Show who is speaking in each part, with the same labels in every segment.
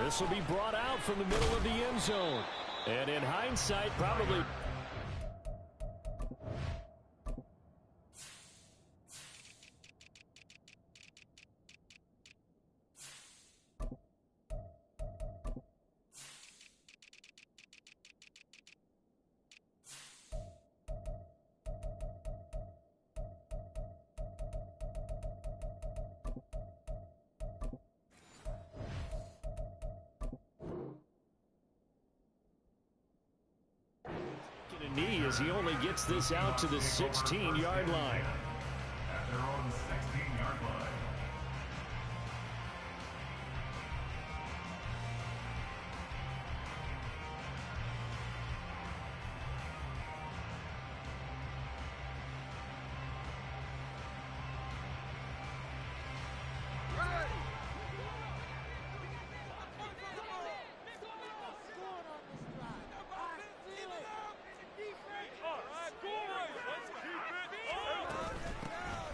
Speaker 1: This will be brought out from the middle of the end zone. And in hindsight, probably... knee as he only gets this out to the 16-yard line.
Speaker 2: At their own 16-yard line.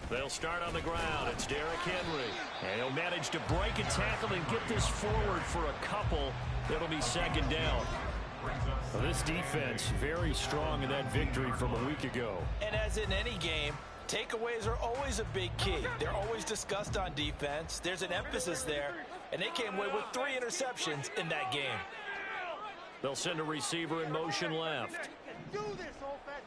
Speaker 1: They'll start on the ground. It's Derrick Henry. And he'll manage to break a tackle and get this forward for a couple. It'll be second down. Well, this defense very strong in that victory from a week ago.
Speaker 3: And as in any game, takeaways are always a big key. They're always discussed on defense. There's an emphasis there. And they came away with 3 interceptions in that game.
Speaker 1: They'll send a receiver in motion left.
Speaker 4: Do this, offense.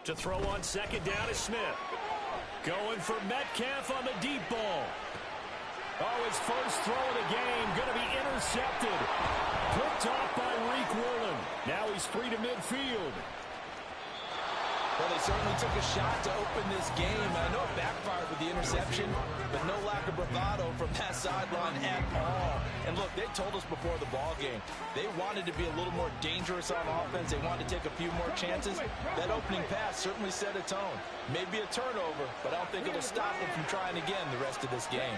Speaker 1: To throw on second down is Smith. Going for Metcalf on the deep ball. Oh, his first throw of the game going to be intercepted. Picked off by Reek Woolen. Now he's free to midfield.
Speaker 3: Well, they certainly took a shot to open this game. I know it backfired with the interception, but no lack of bravado from that sideline at all. And look, they told us before the ball game, they wanted to be a little more dangerous on offense. They wanted to take a few more chances. That opening pass certainly set a tone. Maybe a turnover, but I don't think it'll stop them from trying again the rest of this game.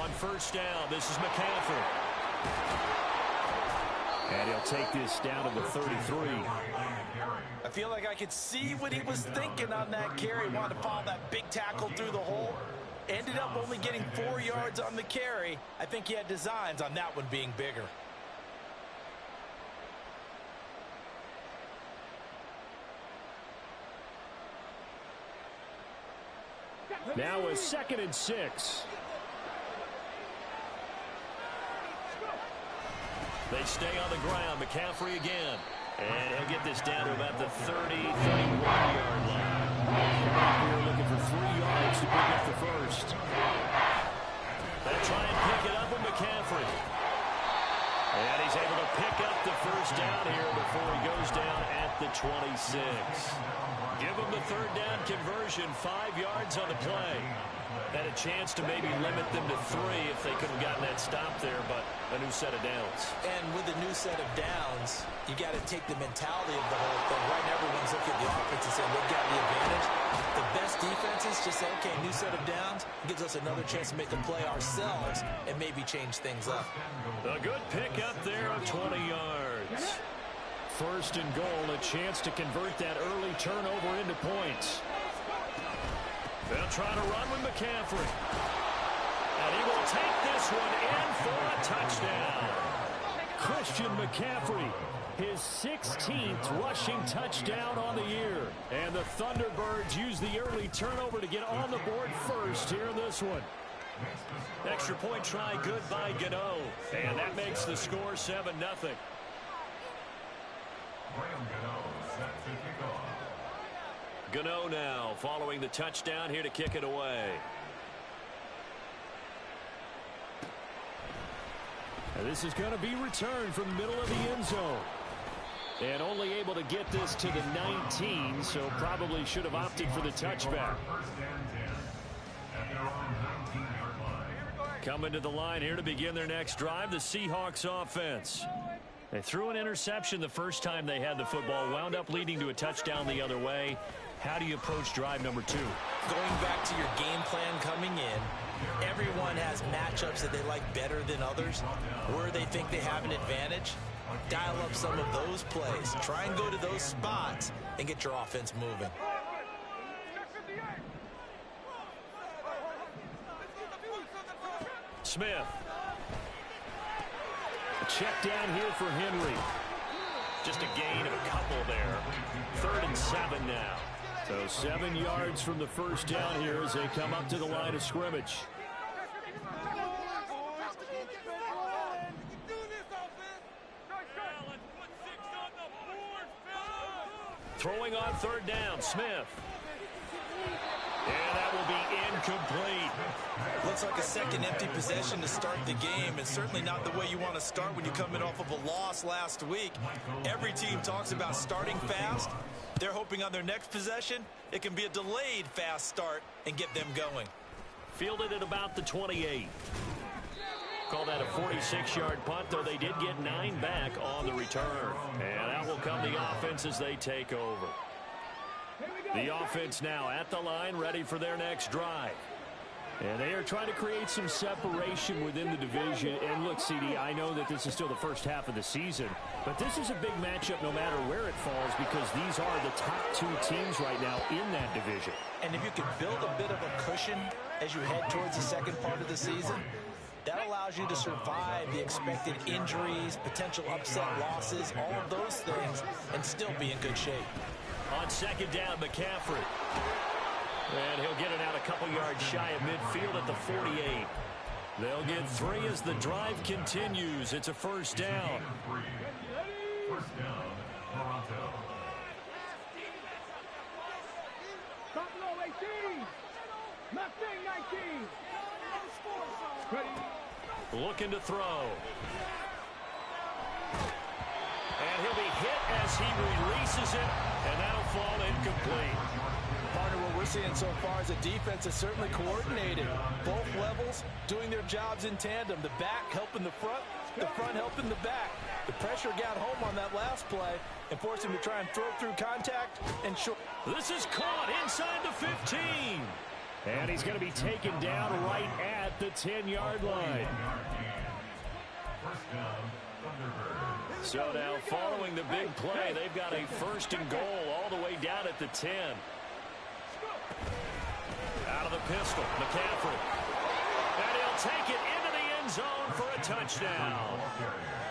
Speaker 1: On first down, this is McCaffrey. And he'll take this down to the 33.
Speaker 3: I feel like I could see what he was thinking on that carry. Wanted to follow that big tackle through the hole. Ended up only getting 4 yards on the carry. I think he had designs on that one being bigger.
Speaker 1: Now a 2nd and 6. They stay on the ground. McCaffrey again. And he'll get this down to about the 31-yard line. We're looking for 3 yards to pick up the first. They'll try and pick it up with McCaffrey. And he's able to pick up the first down here before he goes down at the 26. Give him the 3rd down conversion, 5 yards on the play. Had a chance to maybe limit them to 3 if they could have gotten that stop there, but a new set of downs.
Speaker 3: And with a new set of downs, you got to take the mentality of the whole thing. Right now, everyone's looking at the offense and saying they've got the advantage. The best defenses just say, okay, new set of downs gives us another chance to make a play ourselves and maybe change things up.
Speaker 1: A good pick up there of 20 yards. 1st and goal, a chance to convert that early turnover into points. They'll try to run with McCaffrey. And he will take this one in for a touchdown. Christian McCaffrey, his 16th rushing touchdown on the year. And the Thunderbirds use the early turnover to get on the board first here in this one. Extra point try good by Gano. And that makes the score 7-0. Gano now following the touchdown here to kick it away. And this is going to be returned from the middle of the end zone. And only able to get this to the 19, so probably should have opted for the touchback. Coming to the line here to begin their next drive, the Seahawks offense. They threw an interception the first time they had the football, wound up leading to a touchdown the other way. How do you approach drive number 2?
Speaker 3: Going back to your game plan coming in, everyone has matchups that they like better than others, where they think they have an advantage. Dial up some of those plays. Try and go to those spots and get your offense moving.
Speaker 1: Smith. A check down here for Henry. Just a gain of a couple there. 3rd and 7 now. So 7 yards from the first down here as they come up to the line of scrimmage. Throwing on 3rd down, Smith. And that will be incomplete.
Speaker 3: Looks like a second empty possession to start the game, and certainly not the way you want to start when you come in off of a loss last week. Every team talks about starting fast. They're hoping on their next possession it can be a delayed fast start and get them going.
Speaker 1: Fielded at about the 28. Call that a 46-yard punt, though they did get 9 back on the return. And that will come the offense as they take over. The offense now at the line, ready for their next drive. And they are trying to create some separation within the division. And look, CD, I know that this is still the first half of the season, but this is a big matchup no matter where it falls because these are the top 2 teams right now in that division.
Speaker 3: And if you can build a bit of a cushion as you head towards the second part of the season, that allows you to survive the expected injuries, potential upset losses, all of those things, and still be in good shape.
Speaker 1: On 2nd down, McCaffrey. And he'll get it out a couple yards shy of midfield at the 48. They'll get 3 as the drive continues. It's a 1st down.
Speaker 2: 1st down, Toronto.
Speaker 4: Buffalo 18. Mustang 19. Ready.
Speaker 1: Looking to throw. And he'll be hit as he releases it, and that'll fall incomplete.
Speaker 3: Partner, what we're seeing so far is a defense that's certainly coordinated. Both levels doing their jobs in tandem. The back helping the front helping the back. The pressure got home on that last play and forced him to try and throw through contact and short.
Speaker 1: This is caught inside the 15. And he's going to be taken down right at the 10-yard line. So now following the big play, they've got a 1st and goal all the way down at the 10. Out of the pistol, McCaffrey. And he'll take it into the end zone for a touchdown.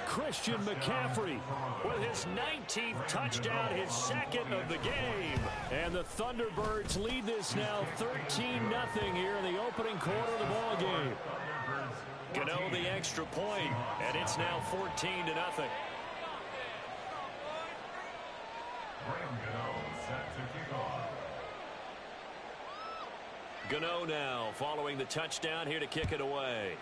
Speaker 1: Christian McCaffrey with his 19th touchdown, his 2nd of the game. And the Thunderbirds lead this now 13-0 here in the opening quarter of the ball game. Gano the extra point, and it's now 14-0. Gano now following the touchdown here to kick it away.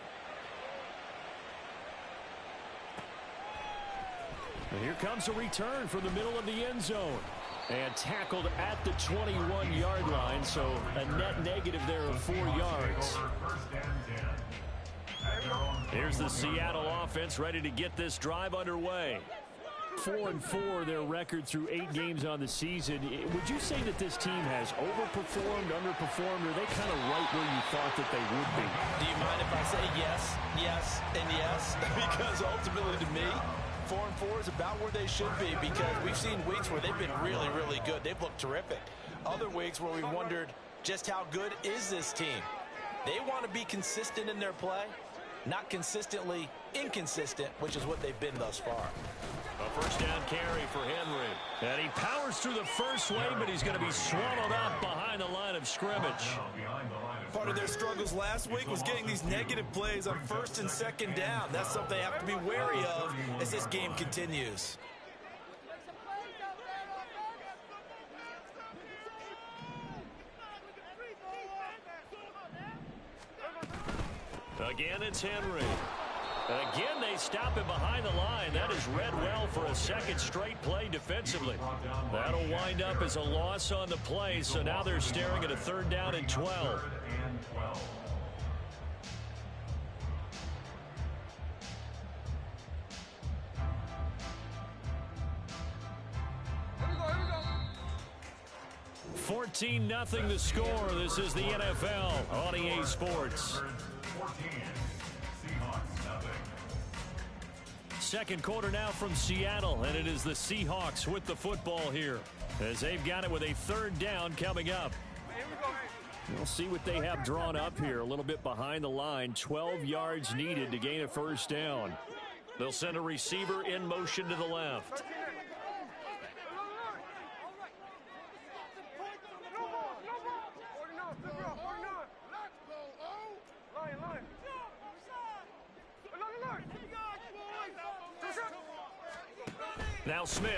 Speaker 1: And here comes a return from the middle of the end zone. And tackled at the 21-yard line, so a net negative there of 4 yards. Here's the Seattle offense ready to get this drive underway. 4-4 their record through 8 games on the season. Would you say that this team has overperformed, underperformed, or are they kind of right where you thought that they would be?
Speaker 3: Do you mind if I say yes, yes, and yes? Because ultimately to me, 4-4 is about where they should be because we've seen weeks where they've been really, really good. They've looked terrific. Other weeks where we've wondered just how good is this team. They want to be consistent in their play, not consistently inconsistent, which is what they've been thus far.
Speaker 1: A 1st down carry for Henry. And he powers through the first wave, but he's going to be swallowed up behind the line of scrimmage.
Speaker 3: Part of their struggles last week was getting these negative plays on 1st and 2nd down. That's something they have to be wary of as this game continues.
Speaker 1: Again, it's Henry. And again, they stop him behind the line. That is read well for a 2nd straight play defensively. That'll wind up as a loss on the play, so now they're staring at a 3rd down and 12. Here we go. 14-0 the score. This is the NFL on EA Sports. 2nd quarter now from Seattle, and it is the Seahawks with the football here as they've got it with a 3rd down coming up. We'll see what they have drawn up here. A little bit behind the line. 12 yards needed to gain a first down. They'll send a receiver in motion to the left. Now Smith.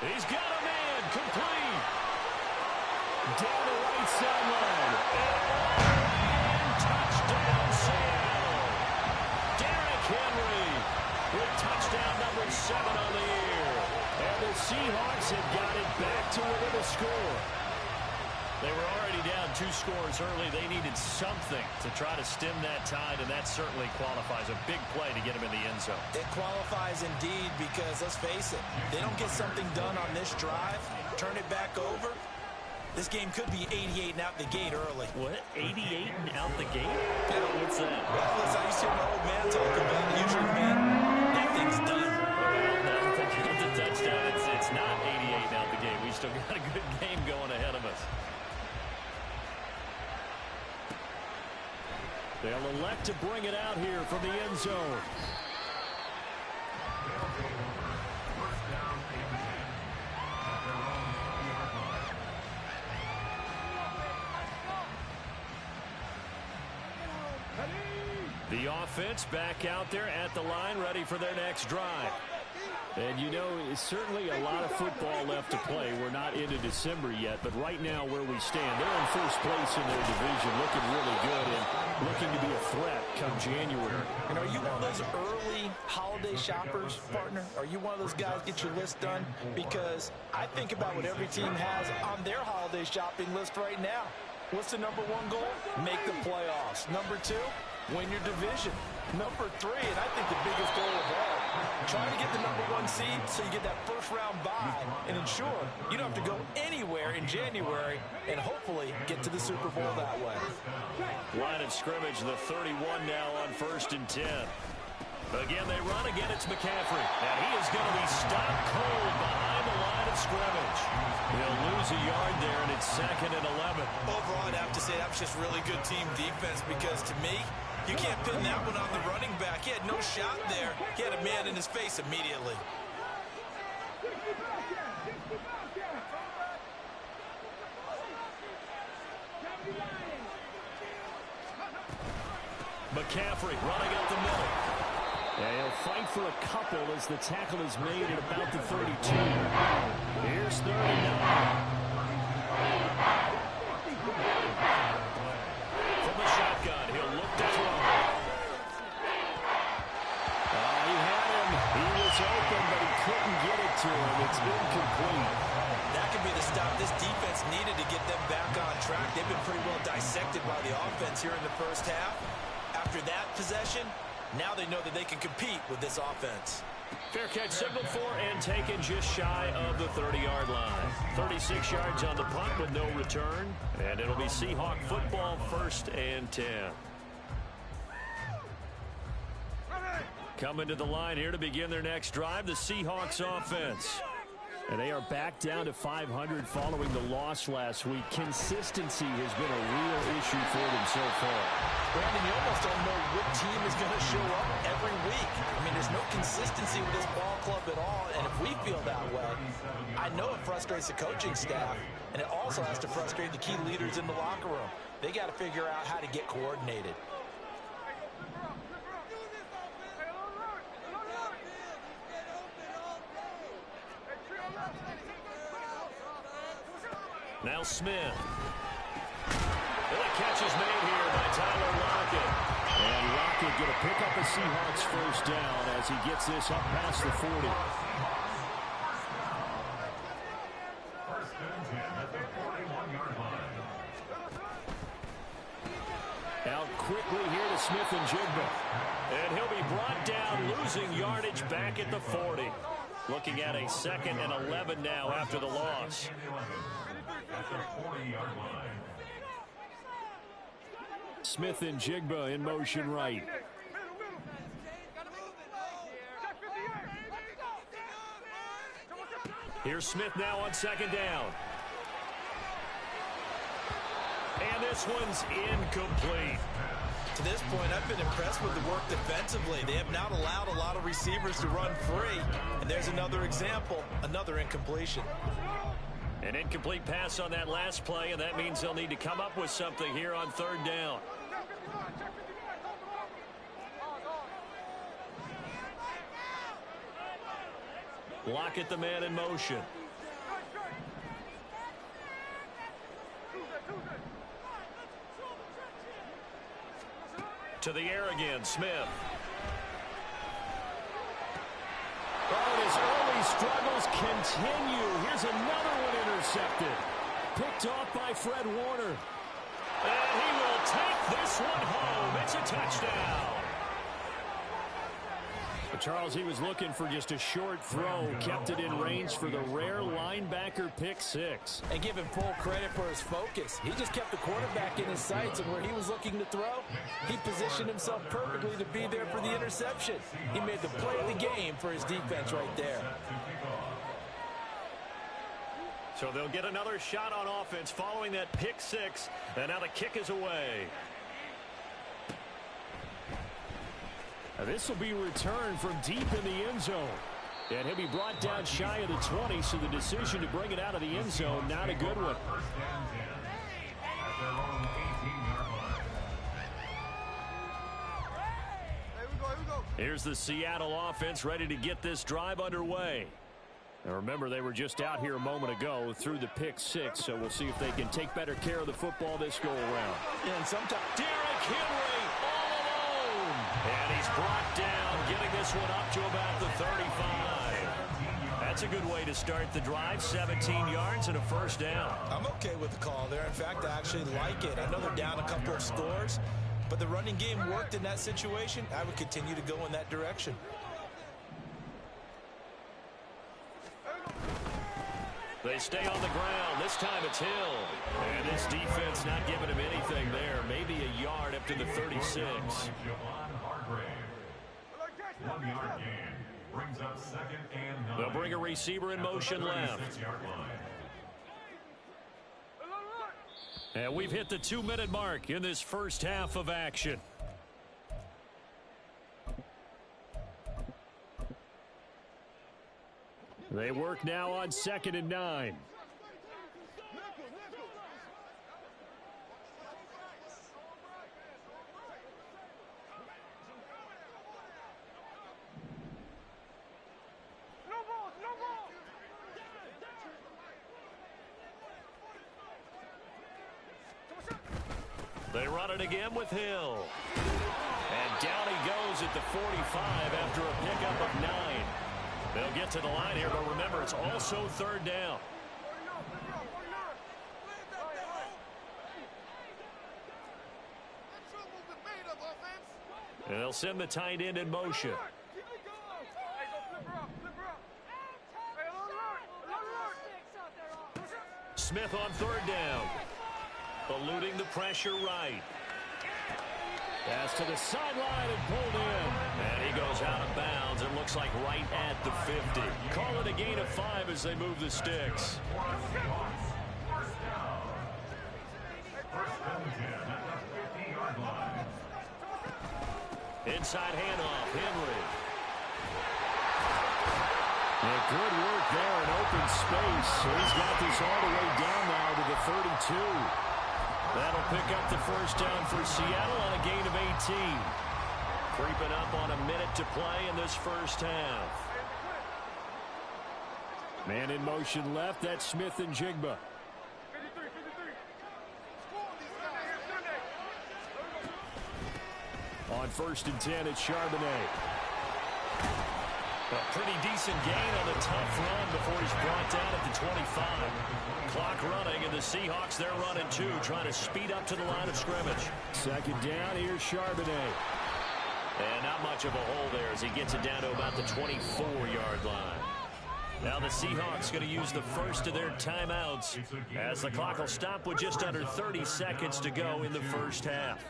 Speaker 1: He's got a man complete. Down the right sideline. And touchdown Seattle. Derrick Henry with touchdown number 7 on the year. And the Seahawks have got it back to within a score. They were already down 2 scores early. They needed something to try to stem that tide, and that certainly qualifies. A big play to get them in the end zone.
Speaker 3: It qualifies indeed because, let's face it, they don't get something done on this drive, turn it back over, this game could be 88 and out the gate early.
Speaker 1: What? 88 and out the gate?
Speaker 3: Yeah.
Speaker 1: What's that?
Speaker 3: Well, listen, I used to hear my old man talk about it. Usually, man, that thing's done.
Speaker 1: Well, the touchdown, it's not 88 and out the gate. We still got a good game going ahead of us. They'll elect to bring it out here from the end zone. The offense back out there at the line, ready for their next drive. And, you know, it's certainly a lot of football left to play. We're not into December yet, but right now where we stand, they're in first place in their division, looking really good and looking to be a threat come January.
Speaker 3: And are you one of those early holiday shoppers, partner? Are you one of those guys get your list done? Because I think about what every team has on their holiday shopping list right now. What's the number 1 goal? Make the playoffs. Number 2, win your division. Number 3, and I think the biggest goal of all, try to get the number 1 seed so you get that first-round bye and ensure you don't have to go anywhere in January and hopefully get to the Super Bowl that way.
Speaker 1: Line of scrimmage, the 31 now on 1st and 10. Again, they run. Again, it's McCaffrey. And he is going to be stopped cold behind the line of scrimmage. He'll lose a yard there, and it's 2nd and 11.
Speaker 3: Overall, I'd have to say that was just really good team defense because, to me, you can't pin that one on the running back. He had no shot there. He had a man in his face immediately.
Speaker 1: McCaffrey running up the middle. And he'll fight for a couple as the tackle is made at about the 32. Here's 39. From the shotgun, he'll look to throw. He had him. He was open, but he couldn't get it to him. It's incomplete.
Speaker 3: That could be the stop this defense needed to get them back on track. They've been pretty well dissected by the offense here in the first half. After that possession, now they know that they can compete with this offense.
Speaker 1: Fair catch signaled for and taken just shy of the 30-yard line. 36 yards on the punt with no return. And it'll be Seahawk football, 1st and 10. Coming to the line here to begin their next drive, the Seahawks offense. And they are back down to 500 following the loss last week. Consistency has been a real issue for them so far.
Speaker 3: Brandon, you almost don't know what team is going to show up every week. I mean, there's no consistency with this ball club at all, and if we feel that way, I know it frustrates the coaching staff, and it also has to frustrate the key leaders in the locker room. They got to figure out how to get coordinated.
Speaker 1: Now Smith. The catch is made here by Tyler Lockett. And Lockett going to pick up a Seahawks first down as he gets this up past the 40.
Speaker 2: First and 10 at the 41-yard line.
Speaker 1: Out quickly here to Smith and Jigba. And he'll be brought down, losing yardage back at the 40. Looking at a 2nd and 11 now after the loss.
Speaker 2: At the 40-yard line.
Speaker 1: Smith and Jigba in motion right. Here's Smith now on second down. And this one's incomplete.
Speaker 3: To this point, I've been impressed with the work defensively. They have not allowed a lot of receivers to run free. And there's another example, another incompletion.
Speaker 1: An incomplete pass on that last play, and that means they'll need to come up with something here on third down. Lockett, the man in motion. To the air again, Smith. Oh, his early struggles continue. Here's another one intercepted. Picked off by Fred Warner. And he will take this one home. It's a touchdown. But Charles, he was looking for just a short throw. Kept it in range for the rare linebacker pick six.
Speaker 3: And give him full credit for his focus. He just kept the quarterback in his sights, and where he was looking to throw, he positioned himself perfectly to be there for the interception. He made the play of the game for his defense right there.
Speaker 1: So they'll get another shot on offense following that pick six. And now the kick is away. Now this will be returned from deep in the end zone. And he'll be brought down shy of the 20, so the decision to bring it out of the end zone, not a good one. Here's the Seattle offense ready to get this drive underway. Now remember, they were just out here a moment ago through the pick six, so we'll see if they can take better care of the football this go-around.
Speaker 3: And sometimes
Speaker 1: Derrick Henry all alone. And he's brought down, getting this one up to about the 35. That's a good way to start the drive, 17 yards and a first down.
Speaker 3: I'm okay with the call there. In fact, I actually like it. I know they're down a couple of scores, but the running game worked in that situation. I would continue to go in that direction.
Speaker 1: They stay on the ground. This time it's Hill. And this defense not giving him anything there. Maybe a yard up to the 36.
Speaker 2: 1 yard gain. Brings up second and 9.
Speaker 1: They'll bring a receiver in motion left. And we've hit the 2-minute mark in this first half of action. They work now on 2nd and 9. They run it again with Hill. And down he goes at the 45 after a pickup of 9. They'll get to the line here, but remember, it's also third down. And they'll send the tight end in motion. Smith on third down. Eluding the pressure right. Pass to the sideline and pulled in. And he goes out of bounds. It looks like right at the 50. Call it a gain of 5 as they move the sticks. Inside handoff, Henry. And good work there in open space. So he's got this all the way down now to the 32. That'll pick up the first down for Seattle on a gain of 18. Creeping up on a minute to play in this first half. Man in motion left. That's Smith and Jigba. On 1st and 10, it's Charbonnet. A pretty decent gain on a tough run before he's brought down at the 25. Clock running, and the Seahawks, they're running too, trying to speed up to the line of scrimmage. 2nd down, here's Charbonnet. And not much of a hole there as he gets it down to about the 24-yard line. Now the Seahawks going to use the first of their timeouts as the clock will stop with just under 30 seconds to go in the first half.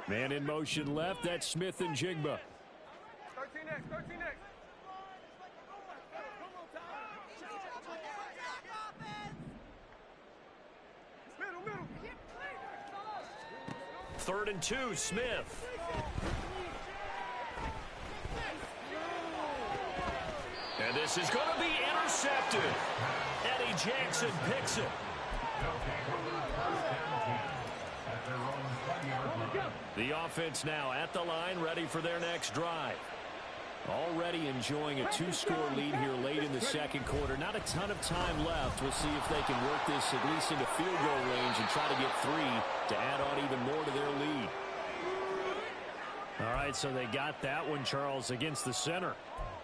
Speaker 1: Man in motion left. That's Smith and Jigba.
Speaker 4: 13 next. Middle.
Speaker 1: 3rd and 2, Smith. And this is going to be intercepted. Eddie Jackson picks it. The offense now at the line, ready for their next drive. Already enjoying a 2-score lead here late in the second quarter. Not a ton of time left. We'll see if they can work this at least into field goal range and try to get 3 to add on even more to their lead. All right, so they got that one, Charles, against the center.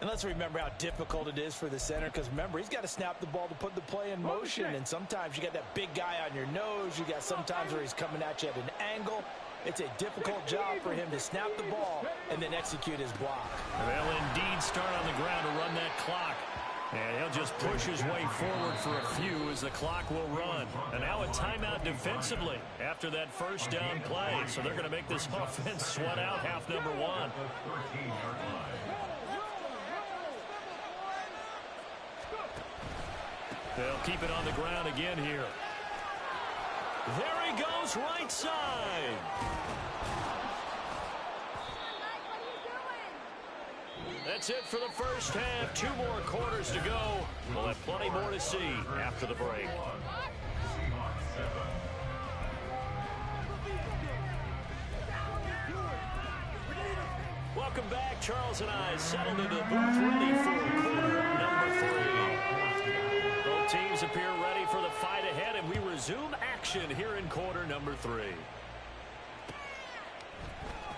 Speaker 3: And let's remember how difficult it is for the center, because remember, he's got to snap the ball to put the play in motion, and sometimes you got that big guy on your nose. You got sometimes where he's coming at you at an angle. It's a difficult job for him to snap the ball and then execute his block.
Speaker 1: They'll indeed start on the ground to run that clock. And he'll just push his way forward for a few as the clock will run. And now a timeout defensively after that first down play. So they're going to make this offense sweat out half number 1. They'll keep it on the ground again here. There he goes, right side. That's it for the first half. 2 more quarters to go. We'll have plenty more to see after the break. Welcome back. Charles and I settled into the booth ready for quarter number 3. Both teams appear ready for the fight ahead, and we resume action here in quarter number 3.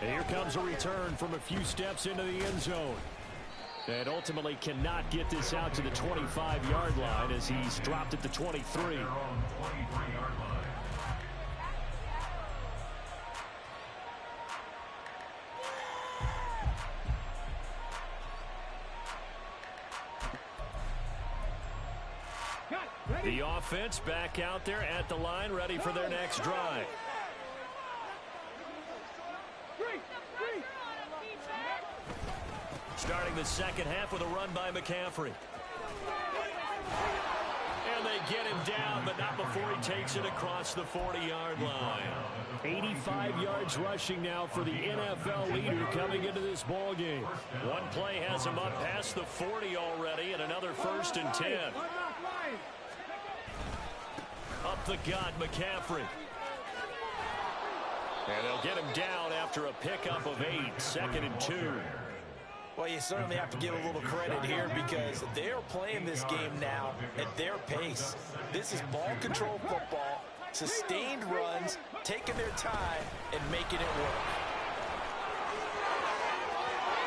Speaker 1: And here comes a return from a few steps into the end zone. And ultimately cannot get this out to the 25-yard line as he's dropped at the 23. The offense back out there at the line, ready for their next drive. Starting the second half with a run by McCaffrey. And they get him down, but not before he takes it across the 40-yard line. 85 yards rushing now for the NFL leader coming into this ball game. One play has him up past the 40 already, and another 1st and 10. Up the gut, McCaffrey. And they'll get him down after a pickup of 8, 2nd and 2.
Speaker 3: Well, you certainly have to give a little credit here because they're playing this game now at their pace. This is ball control football, sustained runs, taking their time, and making it work.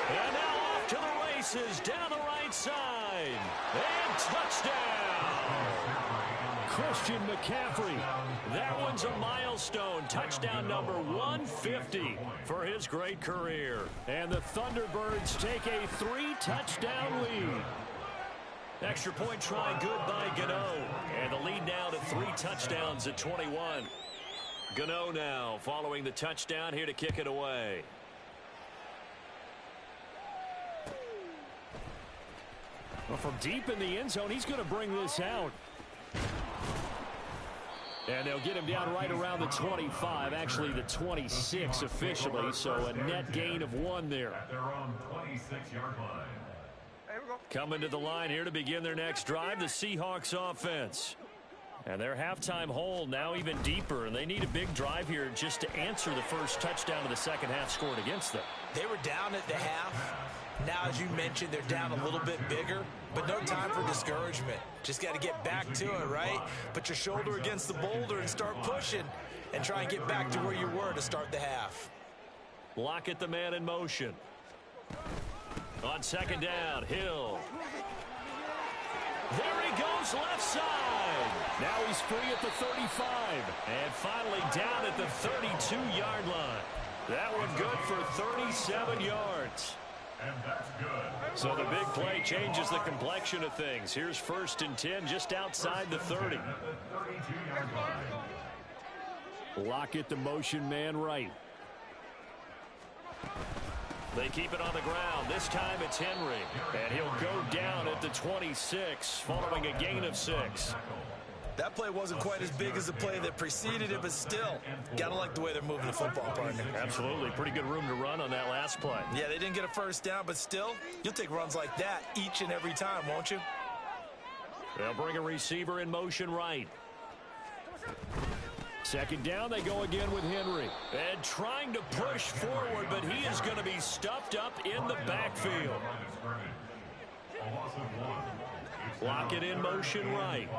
Speaker 1: And now off to the races, down the right side. And touchdown! Christian McCaffrey. That one's a milestone. Touchdown number 150 for his great career. And the Thunderbirds take a 3-touchdown lead. Extra point try good by Gano. And the lead now to 3 touchdowns at 21. Gano now following the touchdown here to kick it away. Well, from deep in the end zone, he's going to bring this out. And they'll get him down right around the 25, actually the 26 officially, so a net gain of 1 there.
Speaker 2: At their own 26-yard line.
Speaker 1: Coming to the line here to begin their next drive, the Seahawks offense. And their halftime hole now even deeper, and they need a big drive here just to answer the first touchdown of the second half scored against them.
Speaker 3: They were down at the half. Now, as you mentioned, they're down a little bit bigger, but no time for discouragement. Just got to get back to it, right? Put your shoulder against the boulder and start pushing and try and get back to where you were to start the half.
Speaker 1: Lockett the man in motion. On second down, Hill. There he goes, left side. Now he's free at the 35. And finally down at the 32-yard line. That one good for 37 yards.
Speaker 2: And that's good.
Speaker 1: So the big play changes the complexion of things. Here's 1st and 10 just outside the 30. Lockett the motion man right. They keep it on the ground. This time it's Henry. And he'll go down at the 26 following a gain of 6.
Speaker 3: That play wasn't quite as big as the play that preceded it, but still, gotta like the way they're moving the football, partner.
Speaker 1: Absolutely. Pretty good room to run on that last play.
Speaker 3: Yeah, they didn't get a first down, but still, you'll take runs like that each and every time, won't you?
Speaker 1: They'll bring a receiver in motion right. Second down, they go again with Henry. And trying to push forward, but he is going to be stuffed up in the backfield. Lock it in motion right.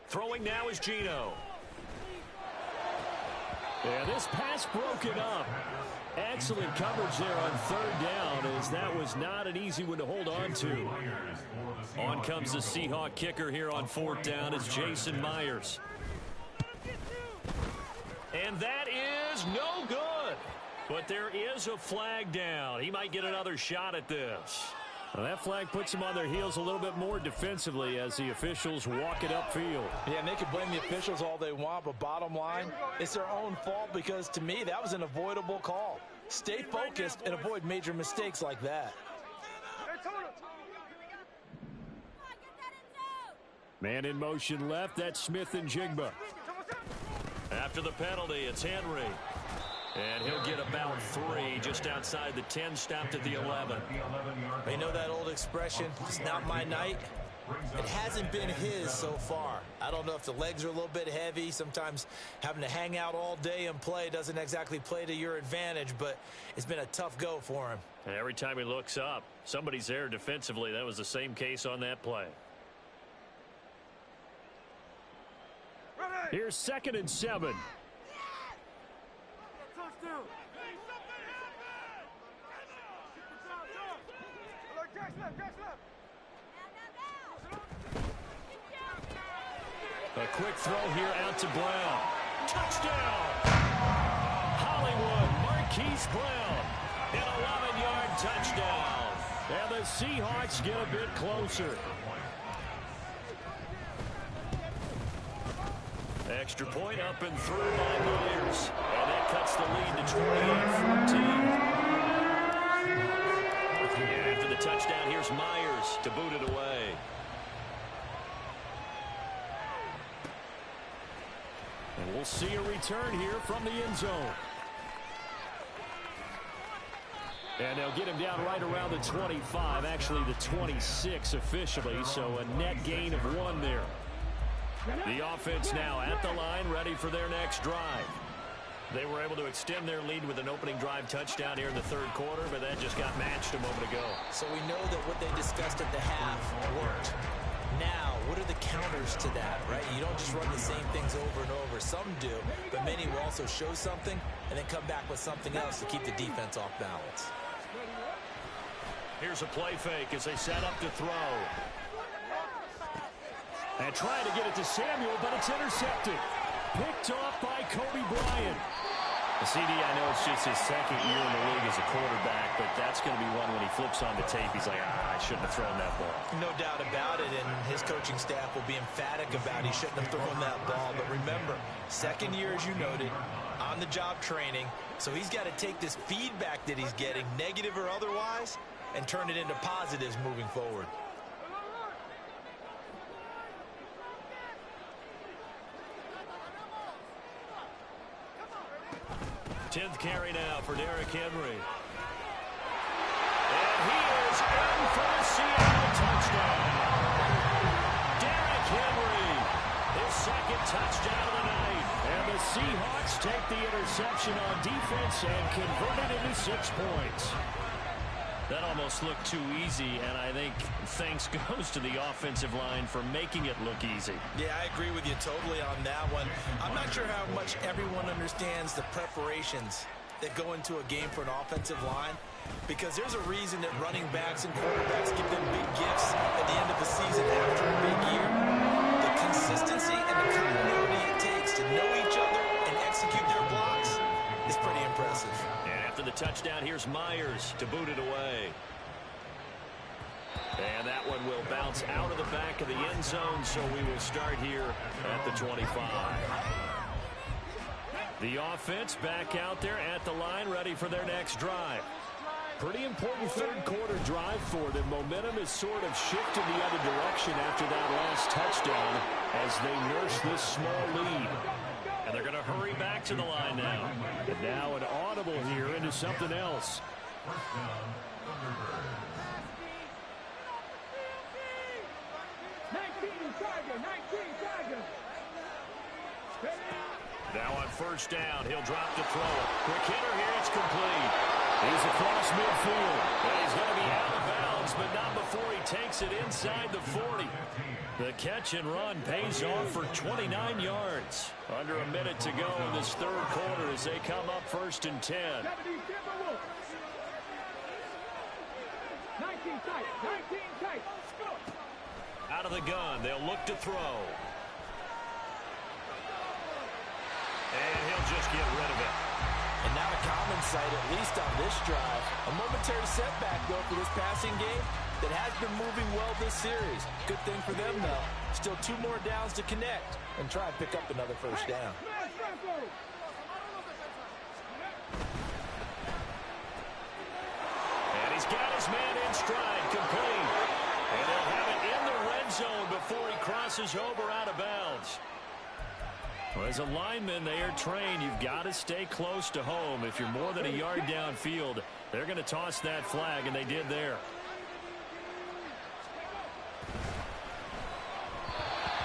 Speaker 1: Throwing now is Gino. And this pass broken up. Excellent coverage there on third down, as that was not an easy one to hold on to. On comes the Seahawk kicker here on fourth down. It's Jason Myers. And that is no good. But there is a flag down. He might get another shot at this. Well, that flag puts them on their heels a little bit more defensively as the officials walk it upfield.
Speaker 3: Yeah, and they can blame the officials all they want, but bottom line, it's their own fault because, to me, that was an avoidable call. Stay focused and avoid major mistakes like that.
Speaker 1: Man in motion left, that's Smith and Jigba. After the penalty, it's Henry. And he'll get about 3 just outside the 10, stopped at the 11.
Speaker 3: You know that old expression, it's not my night? It hasn't been his so far. I don't know if the legs are a little bit heavy. Sometimes having to hang out all day and play doesn't exactly play to your advantage, but it's been a tough go for him.
Speaker 1: And every time he looks up, somebody's there defensively. That was the same case on that play. Here's 2nd and 7. A quick throw here out to Brown. Touchdown! Hollywood, Marquise Brown. An 11-yard touchdown. And the Seahawks get a bit closer. Extra point up and through by Myers. And that cuts the lead to 28-14. And after the touchdown, here's Myers to boot it away. And we'll see a return here from the end zone. And they'll get him down right around the 25, actually the 26 officially, so a net gain of 1 there. The offense now at the line, ready for their next drive. They were able to extend their lead with an opening drive touchdown here in the third quarter, but that just got matched a moment ago.
Speaker 3: So we know that what they discussed at the half worked. Now, what are the counters to that, right? You don't just run the same things over and over. Some do, but many will also show something and then come back with something else to keep the defense off balance.
Speaker 1: Here's a play fake as they set up to throw. And trying to get it to Samuel, but it's intercepted. Picked off by Kobe Bryant. The CD, I know it's just his second year in the league as a quarterback, but that's going to be one when he flips on the tape. He's like, I shouldn't have thrown that ball.
Speaker 3: No doubt about it, and his coaching staff will be emphatic about he shouldn't have thrown that ball. But remember, second year, as you noted, on-the-job training, so he's got to take this feedback that he's getting, negative or otherwise, and turn it into positives moving forward.
Speaker 1: 10th carry now for Derrick Henry. And he is in for the Seattle touchdown. Derrick Henry, his second touchdown of the night. And the Seahawks take the interception on defense and convert it into 6 points. That almost looked too easy, and I think thanks goes to the offensive line for making it look easy.
Speaker 3: Yeah, I agree with you totally on that one. I'm not sure how much everyone understands the preparations that go into a game for an offensive line, because there's a reason that running backs and quarterbacks give them big gifts at the end of the season after a big year. The consistency and the continuity it takes to know each other and execute their blocks is pretty impressive.
Speaker 1: And after the touchdown, here's Myers to boot it away. And that one will bounce out of the back of the end zone, so we will start here at the 25. The offense back out there at the line, ready for their next drive. Pretty important third quarter drive for them. Momentum is sort of shifted the other direction after that last touchdown as they nurse this small lead. And they're going to hurry back to the line now. And now an audible here into something else. Now on first down, he'll drop to throw. Quick hitter here, it's complete. He's across midfield. And he's going to be out of bounds, but not before he takes it inside the 40. The catch and run pays off for 29 yards. Under a minute to go in this third quarter as they come up first and 10.
Speaker 4: 19 tight. 19 tight.
Speaker 1: Out of the gun, they'll look to throw. And he'll just get rid of it.
Speaker 3: And not a common sight, at least on this drive. A momentary setback, though, for this passing game that has been moving well this series. Good thing for them, though. Still 2 more downs to connect and try and pick up another first down.
Speaker 1: And he's got his man in stride, complete. And he'll have it in the red zone before he crosses over out of bounds. Well, as a lineman, they are trained. You've got to stay close to home. If you're more than a yard downfield, they're going to toss that flag, and they did there.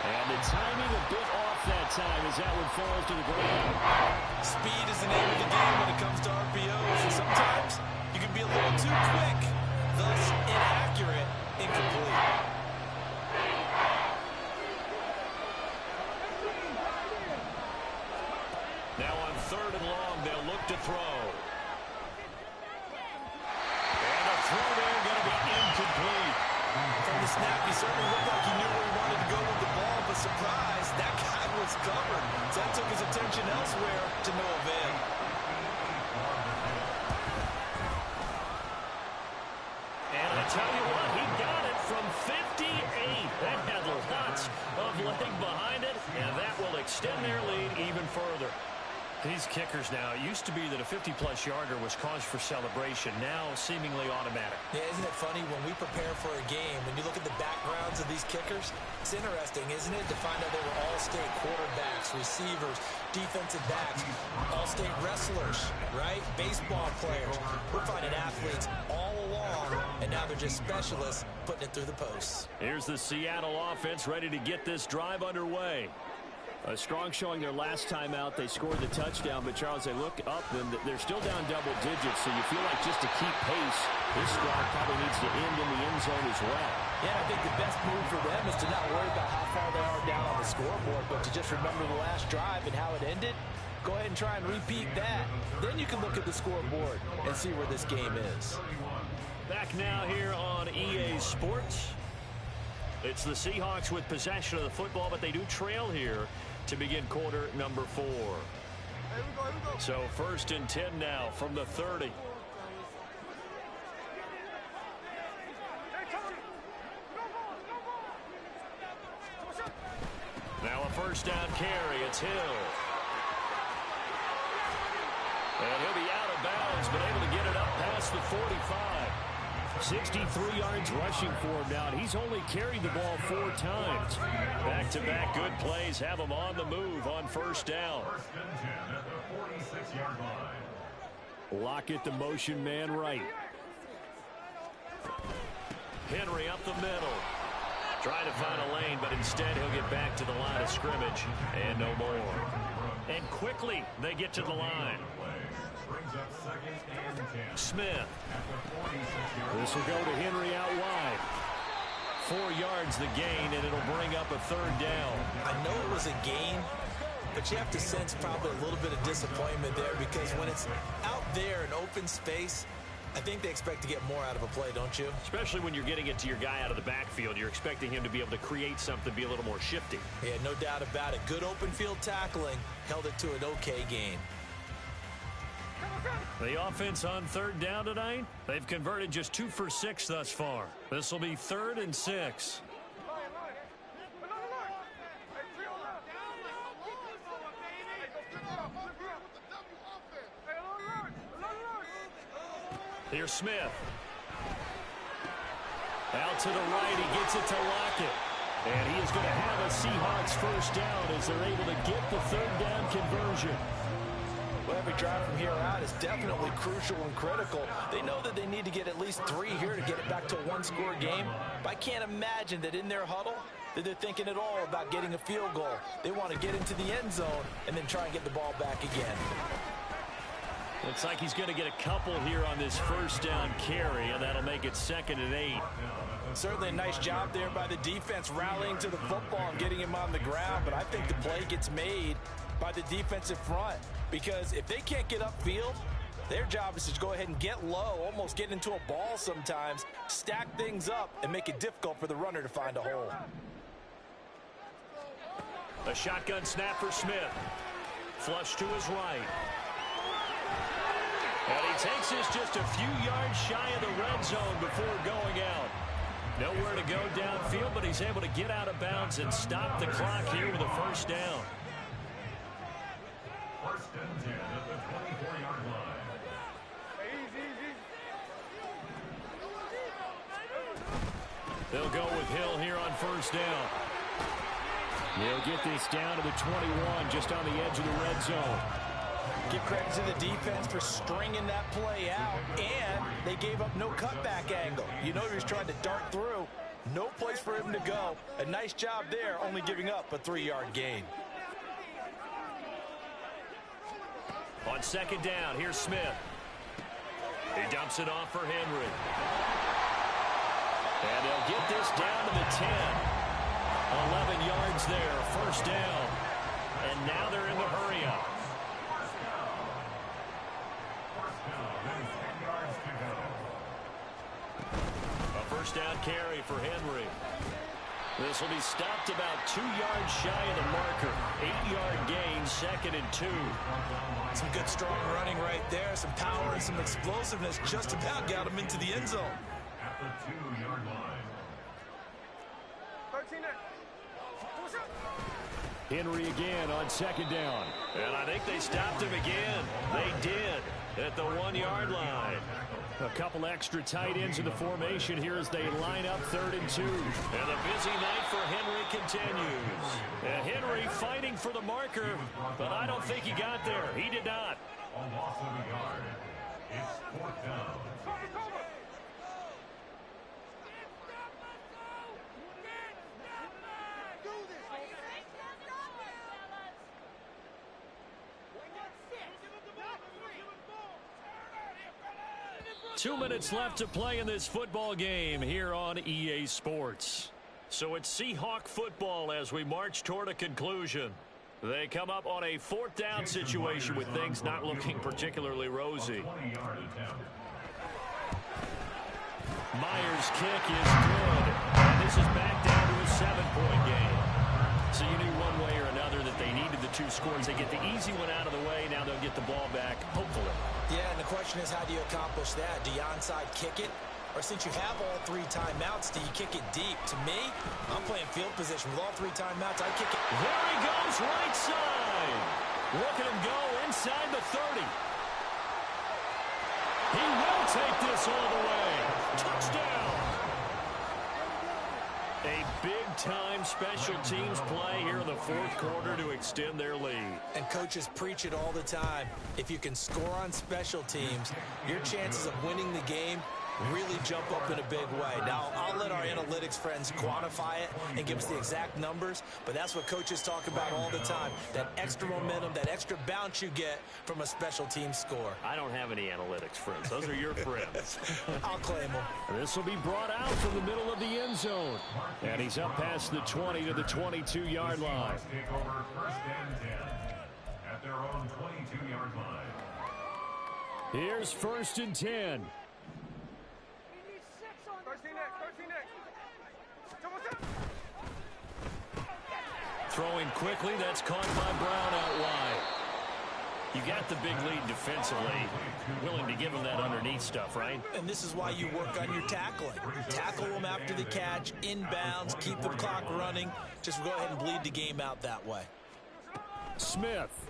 Speaker 1: And the timing a bit off that time as that one falls to the ground.
Speaker 3: Speed is the name of the game when it comes to RPOs, and sometimes you can be a little too quick, thus inaccurate, incomplete.
Speaker 1: Now on third and long, they'll look to throw. And a throw there going to be incomplete.
Speaker 3: From the snap, he certainly looked like he knew where he wanted to go with the ball, but surprise, that guy was covered. So that took his attention elsewhere to no avail.
Speaker 1: And I tell you what, he got it from 58. That had lots of leg behind it, and that will extend their lead even further. These kickers now, it used to be that a 50-plus yarder was cause for celebration, now seemingly automatic.
Speaker 3: Yeah, isn't it funny when we prepare for a game, when you look at the backgrounds of these kickers, it's interesting, isn't it, to find out they were all-state quarterbacks, receivers, defensive backs, all-state wrestlers, right? Baseball players. We're finding athletes all along, and now they're just specialists putting it through the posts.
Speaker 1: Here's the Seattle offense ready to get this drive underway. A strong showing their last time out. They scored the touchdown, but Charles, they look up and they're still down double digits, so you feel like just to keep pace, this drive probably needs to end in the end zone as well.
Speaker 3: Yeah, I think the best move for them is to not worry about how far they are down on the scoreboard, but to just remember the last drive and how it ended. Go ahead and try and repeat that. Then you can look at the scoreboard and see where this game is.
Speaker 1: Back now here on EA Sports. It's the Seahawks with possession of the football, but they do trail here to begin quarter number 4. So first and 10 now from the 30. Now a first down carry. It's Hill. And he'll be out of bounds, but able to get it up past the 45. 63 yards rushing for him now, and he's only carried the ball 4 times. Back-to-back good plays have him on the move on first down.
Speaker 2: First and 10 at the 46-yard line.
Speaker 1: Lockett, the motion man right. Henry up the middle. Trying to find a lane, but instead he'll get back to the line of scrimmage, and no more. And quickly they get to the line.
Speaker 2: Brings up second and 10.
Speaker 1: Smith.
Speaker 2: At the 46-yard
Speaker 1: This will go to Henry out wide. 4 yards the gain, and it'll bring up a third down.
Speaker 3: I know it was a gain, but you have to sense probably a little bit of disappointment there because when it's out there in open space, I think they expect to get more out of a play, don't you?
Speaker 1: Especially when you're getting it to your guy out of the backfield. You're expecting him to be able to create something, be a little more shifty.
Speaker 3: Yeah, no doubt about it. Good open field tackling held it to an okay gain.
Speaker 1: The offense on third down tonight, they've converted just 2 for 6 thus far. This will be 3rd and 6. Here's Smith. Out to the right, he gets it to Lockett. And he is going to have a Seahawks first down as they're able to get the 3rd down conversion.
Speaker 3: Well, every drive from here out is definitely crucial and critical. They know that they need to get at least 3 here to get it back to a 1-score game. But I can't imagine that in their huddle that they're thinking at all about getting a field goal. They want to get into the end zone and then try and get the ball back again.
Speaker 1: Looks like he's going to get a couple here on this first down carry, and that'll make it 2nd and 8.
Speaker 3: Certainly a nice job there by the defense rallying to the football and getting him on the ground, but I think the play gets made by the defensive front because if they can't get upfield, their job is to go ahead and get low, almost get into a ball sometimes, stack things up, and make it difficult for the runner to find a hole.
Speaker 1: A shotgun snap for Smith. Flush to his right. And he takes this just a few yards shy of the red zone before going out. Nowhere to go downfield, but he's able to get out of bounds and stop the clock here with a first down.
Speaker 2: 1st and 10 at the 24-yard line.
Speaker 1: They'll go with Hill here on first down. He'll get this down to the 21, just on the edge of the red zone.
Speaker 3: Give credit to the defense for stringing that play out, and they gave up no cutback angle. You know he was trying to dart through. No place for him to go. A nice job there, only giving up a 3-yard gain.
Speaker 1: On 2nd down, here's Smith. He dumps it off for Henry. And they'll get this down to the 10. 11 yards there, first down. And now they're in the hurry-up. First down carry for Henry. This will be stopped about 2 yards shy of the marker. 8-yard gain, 2nd and 2.
Speaker 3: Some good strong running right there. Some power and some explosiveness just about got him into the end zone.
Speaker 2: At the 2-yard line.
Speaker 4: 13 next.
Speaker 1: Henry again on 2nd down. And I think they stopped him again. They did at the 1-yard line. A couple extra tight ends in the formation here as they line up 3rd and 2. And the busy night for Henry continues. And Henry fighting for the marker, but I don't think he got there. He did not.
Speaker 2: A loss of a yard. It's 4th down.
Speaker 4: Cover.
Speaker 1: 2 minutes left to play in this football game here on EA Sports. So it's Seahawk football as we march toward a conclusion. They come up on a 4th down situation with things not looking particularly rosy. Myers' kick is good. And this is back down to a 7-point game. So you knew one way or another that they needed the 2 scores. They get the easy one out of the way. Now they'll get the ball back, hopefully.
Speaker 3: Yeah, and the question is, how do you accomplish that? Do you onside kick it? Or since you have all 3 timeouts, do you kick it deep? To me, I'm playing field position. With all 3 timeouts, I kick it.
Speaker 1: There he goes, right side. Look at him go inside the 30. He will take this all the way. Touchdown. A big-time special teams play here in the 4th quarter to extend their lead.
Speaker 3: And coaches preach it all the time. If you can score on special teams, your chances of winning the game really jump up in a big way. Now, I'll let our analytics friends quantify it and give us the exact numbers, but that's what coaches talk about all the time, that extra momentum, that extra bounce you get from a special team score.
Speaker 1: I don't have any analytics friends. Those are your friends.
Speaker 3: I'll claim them.
Speaker 1: This will be brought out from the middle of the end zone. And he's up past the 20 to the 22-yard line.
Speaker 2: Take over 1st and 10 at their own 22-yard line.
Speaker 1: Here's 1st and 10.
Speaker 4: 13 next.
Speaker 1: Throwing quickly, that's caught by Brown out wide. You got the big lead defensively. Willing to give them that underneath stuff, right?
Speaker 3: And this is why you work on your tackling. Tackle them after the catch, inbounds, keep the clock running. Just go ahead and bleed the game out that way.
Speaker 1: Smith.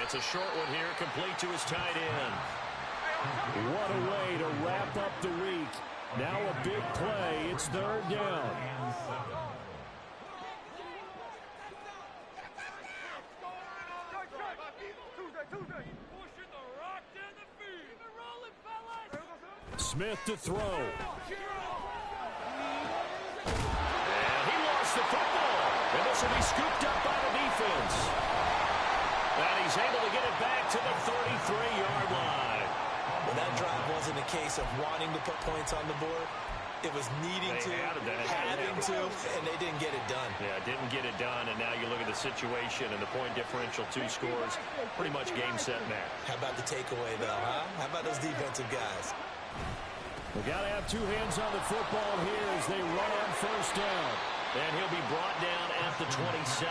Speaker 1: It's a short one here, complete to his tight end. What a way to wrap up the week. Now a big play. It's third down. Smith to throw. And he lost the football. And this will be scooped up by the defense. And he's able to get it back to the 33-yard line.
Speaker 3: Well, that drive wasn't a case of wanting to put points on the board. It was needing to, having to, and they didn't get it done.
Speaker 1: Yeah, didn't get it done, and now you look at the situation and the point differential, 2 scores, pretty much game, set, match.
Speaker 3: How about the takeaway, though, huh? How about those defensive guys?
Speaker 1: We got to have 2 hands on the football here as they run on first down. And he'll be brought down at the 27.